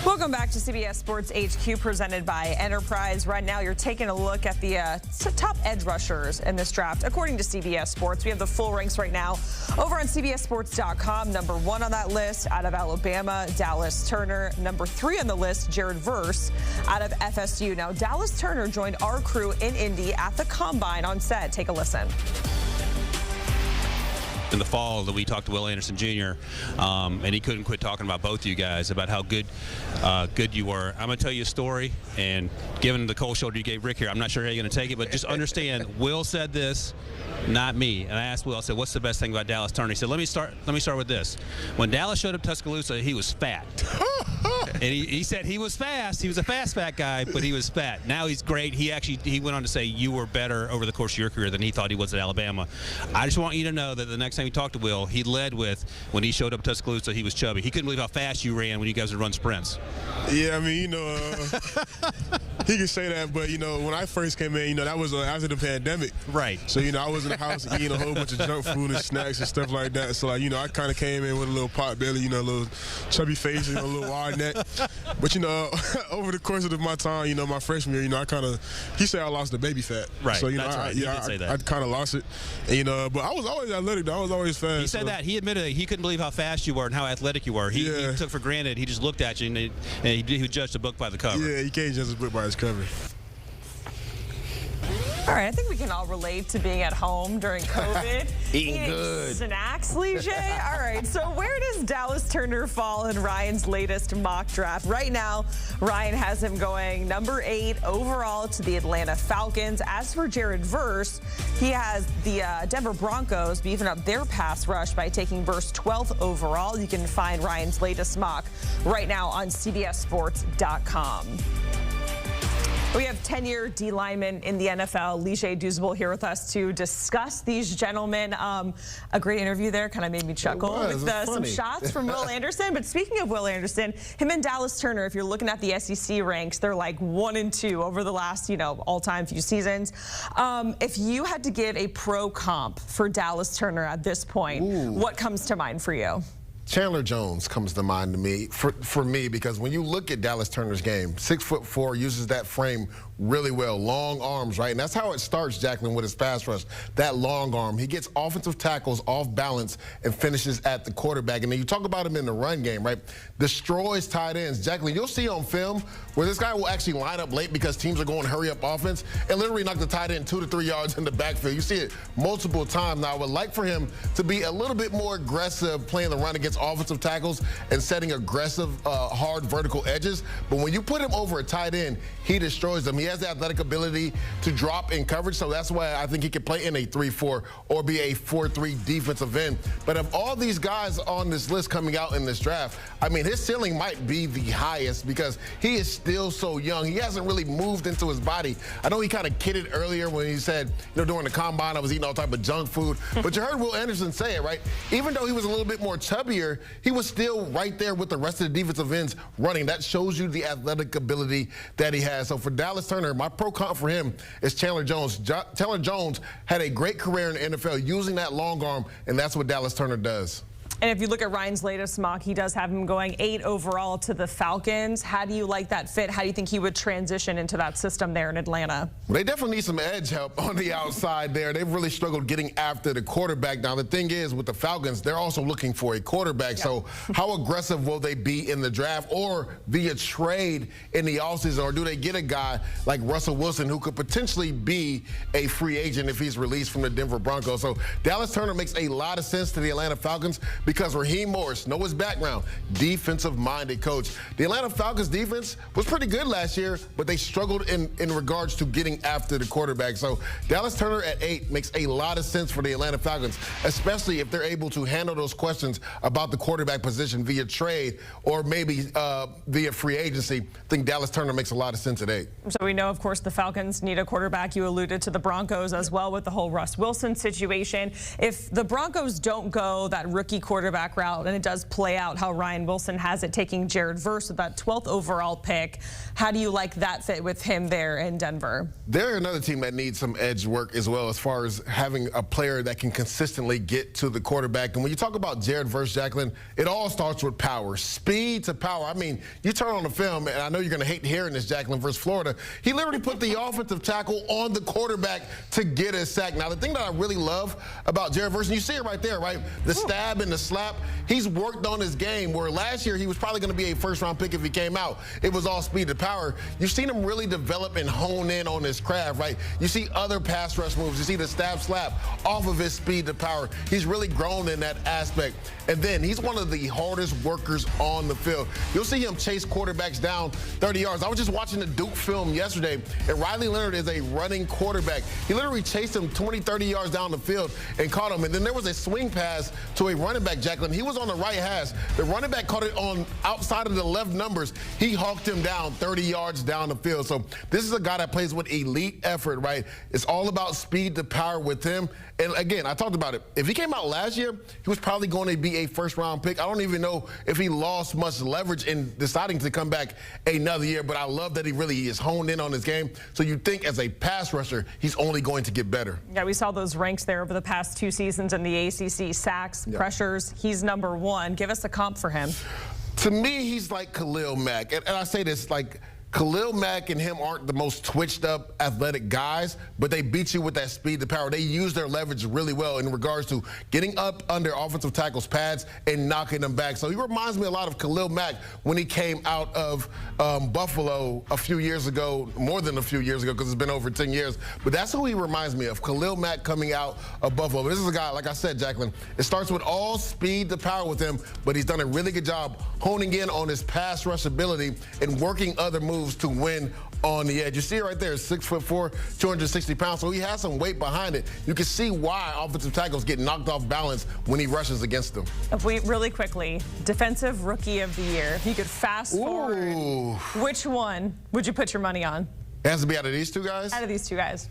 Welcome back to CBS Sports HQ, presented by Enterprise. Right now, you're taking a look at the top edge rushers in this draft. According to CBS Sports, we have the full ranks right now over on cbssports.com. Number 1 on that list out of Alabama, Dallas Turner. Number 3 on the list, Jared Verse out of FSU. Now, Dallas Turner joined our crew in Indy at the Combine on set. Take a listen. In the fall that we talked to Will Anderson Jr. And he couldn't quit talking about both of you guys, about how good you were. I'm going to tell you a story, and given the cold shoulder you gave Rick here, I'm not sure how you're going to take it, but just understand, Will said this, not me. And I asked Will, I said, what's the best thing about Dallas Turner? He said, let me start with this. When Dallas showed up Tuscaloosa, he was fat. And he said he was fast. He was a fast, fat guy, but he was fat. Now he's great. He went on to say you were better over the course of your career than he thought he was at Alabama. I just want you to know that the next time you talk to Will, he led with, when he showed up Tuscaloosa, he was chubby. He couldn't believe how fast you ran when you guys would run sprints. Yeah, I mean, he can say that, but, when I first came in, that was after the pandemic. Right. So, I was in the house eating a whole bunch of junk food and snacks and stuff like that. So, I kind of came in with a little pot belly, a little chubby face, a little wide neck. But, over the course of my time, my freshman year, he said I lost the baby fat. Right. So, That's right. He did say that. I kind of lost it. And, but I was always athletic, though. I was always fast. He said that. He admitted that he couldn't believe how fast you were and how athletic you were. He took for granted. He just looked at you, and he would judge the book by the cover. Yeah, you can't judge a book by its cover. All right, I think we can all relate to being at home during COVID. Eating good. Snacks, Lige. All right, so where does Dallas Turner fall in Ryan's latest mock draft? Right now, Ryan has him going number 8 overall to the Atlanta Falcons. As for Jared Verse, he has the Denver Broncos beefing up their pass rush by taking Verse 12th overall. You can find Ryan's latest mock right now on cbssports.com. We have 10-year D lineman in the NFL, Lige Douzable, here with us to discuss these gentlemen. A great interview there, kind of made me chuckle with some shots from Will Anderson. But speaking of Will Anderson, him and Dallas Turner, if you're looking at the SEC ranks, they're like 1 and 2 over the last, all-time few seasons. If you had to give a pro comp for Dallas Turner at this point, what comes to mind for you? Chandler Jones comes to mind to me for me, because when you look at Dallas Turner's game, 6'4", uses that frame really well, long arms, right? And that's how it starts, Jacqueline, with his pass rush, that long arm. He gets offensive tackles off balance and finishes at the quarterback. And then you talk about him in the run game, right? Destroys tight ends. Jacqueline, you'll see on film where this guy will actually line up late because teams are going hurry up offense and literally knock the tight end 2 to 3 yards in the backfield. You see it multiple times. Now, I would like for him to be a little bit more aggressive playing the run against offensive tackles and setting aggressive, hard vertical edges. But when you put him over a tight end, he destroys them. He has the athletic ability to drop in coverage, so that's why I think he could play in a 3-4 or be a 4-3 defensive end. But of all these guys on this list coming out in this draft, I mean, his ceiling might be the highest because he is still so young. He hasn't really moved into his body. I know he kind of kidded earlier when he said, during the combine, I was eating all type of junk food. But you heard Will Anderson say it, right? Even though he was a little bit more chubbier, he was still right there with the rest of the defensive ends running. That shows you the athletic ability that he has. So for Dallas Turner, my pro comp for him is Chandler Jones. Chandler Jones had a great career in the NFL using that long arm, and that's what Dallas Turner does. And if you look at Ryan's latest mock, he does have him going 8 overall to the Falcons. How do you like that fit? How do you think he would transition into that system there in Atlanta? Well, they definitely need some edge help on the outside there. They've really struggled getting after the quarterback. Now, the thing is, with the Falcons, they're also looking for a quarterback. Yep. So how aggressive will they be in the draft or via trade in the offseason? Or do they get a guy like Russell Wilson who could potentially be a free agent if he's released from the Denver Broncos? So Dallas Turner makes a lot of sense to the Atlanta Falcons, because Raheem Morris, know his background, defensive-minded coach. The Atlanta Falcons defense was pretty good last year, but they struggled in regards to getting after the quarterback. So Dallas Turner at 8 makes a lot of sense for the Atlanta Falcons, especially if they're able to handle those questions about the quarterback position via trade or maybe via free agency. I think Dallas Turner makes a lot of sense at 8. So we know, of course, the Falcons need a quarterback. You alluded to the Broncos as well with the whole Russ Wilson situation. If the Broncos don't go that rookie quarterback quarterback route, and it does play out how Ryan Wilson has it, taking Jared Verse with that 12th overall pick. How do you like that fit with him there in Denver? They're another team that needs some edge work as well, as far as having a player that can consistently get to the quarterback. And when you talk about Jared Verse, Jacqueline, it all starts with power, speed to power. I mean, you turn on the film, and I know you're going to hate hearing this, Jacqueline, versus Florida. He literally put the offensive tackle on the quarterback to get a sack. Now, the thing that I really love about Jared Verse, and you see it right there, right? The stab and the slap. He's worked on his game, where last year he was probably going to be a first-round pick if he came out. It was all speed to power. You've seen him really develop and hone in on his craft, right? You see other pass rush moves. You see the stab slap off of his speed to power. He's really grown in that aspect. And then he's one of the hardest workers on the field. You'll see him chase quarterbacks down 30 yards. I was just watching the Duke film yesterday, and Riley Leonard is a running quarterback. He literally chased him 20, 30 yards down the field and caught him. And then there was a swing pass to a running back, Jacqueline. He was on the right hash. The running back caught it on outside of the left numbers. He hawked him down 30 yards down the field. So this is a guy that plays with elite effort, right? It's all about speed to power with him. And again, I talked about it. If he came out last year, he was probably going to be a first-round pick. I don't even know if he lost much leverage in deciding to come back another year, but I love that he really is honed in on his game. So you think as a pass rusher, he's only going to get better. Yeah, we saw those ranks there over the past 2 seasons in the ACC. Sacks, pressures, he's #1. Give us a comp for him. To me, he's like Khalil Mack. And I say this, like, Khalil Mack and him aren't the most twitched up athletic guys, but they beat you with that speed to power. They use their leverage really well in regards to getting up under offensive tackles' pads and knocking them back. So he reminds me a lot of Khalil Mack when he came out of Buffalo a few years ago, more than a few years ago, because it's been over 10 years. But that's who he reminds me of, Khalil Mack coming out of Buffalo. But this is a guy, like I said, Jacqueline, it starts with all speed to power with him, but he's done a really good job honing in on his pass rush ability and working other moves to win on the edge. You see it right there, 6'4", 260 pounds, so he has some weight behind it. You can see why offensive tackles get knocked off balance when he rushes against them. If we really quickly, Defensive Rookie of the Year, if you could fast forward, which one would you put your money on? It has to be out of these two guys? Out of these two guys.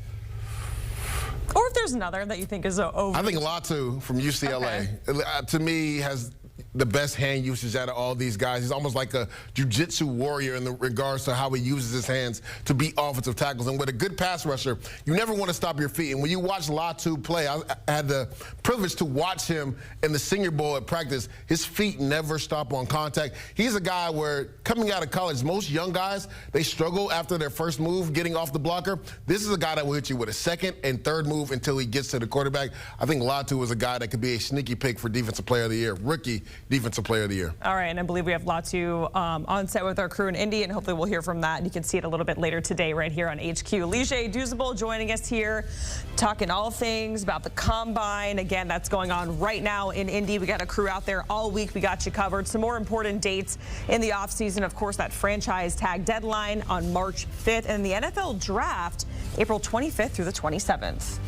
Or if there's another that you think is over. I think Latu from UCLA. Okay. To me, has the best hand usage out of all these guys. He's almost like a jiu-jitsu warrior in regards to how he uses his hands to beat offensive tackles. And with a good pass rusher, you never want to stop your feet. And when you watch Latu play, I had the privilege to watch him in the Senior Bowl at practice. His feet never stop on contact. He's a guy where, coming out of college, most young guys, they struggle after their first move getting off the blocker. This is a guy that will hit you with a second and third move until he gets to the quarterback. I think Latu is a guy that could be a sneaky pick for Defensive Player of the Year, rookie Defensive Player of the Year. All right, and I believe we have Latu on set with our crew in Indy, and hopefully we'll hear from that. And you can see it a little bit later today right here on HQ. Lige Douzable joining us here, talking all things about the Combine. Again, that's going on right now in Indy. We got a crew out there all week. We got you covered. Some more important dates in the offseason. Of course, that franchise tag deadline on March 5th, and the NFL Draft April 25th through the 27th.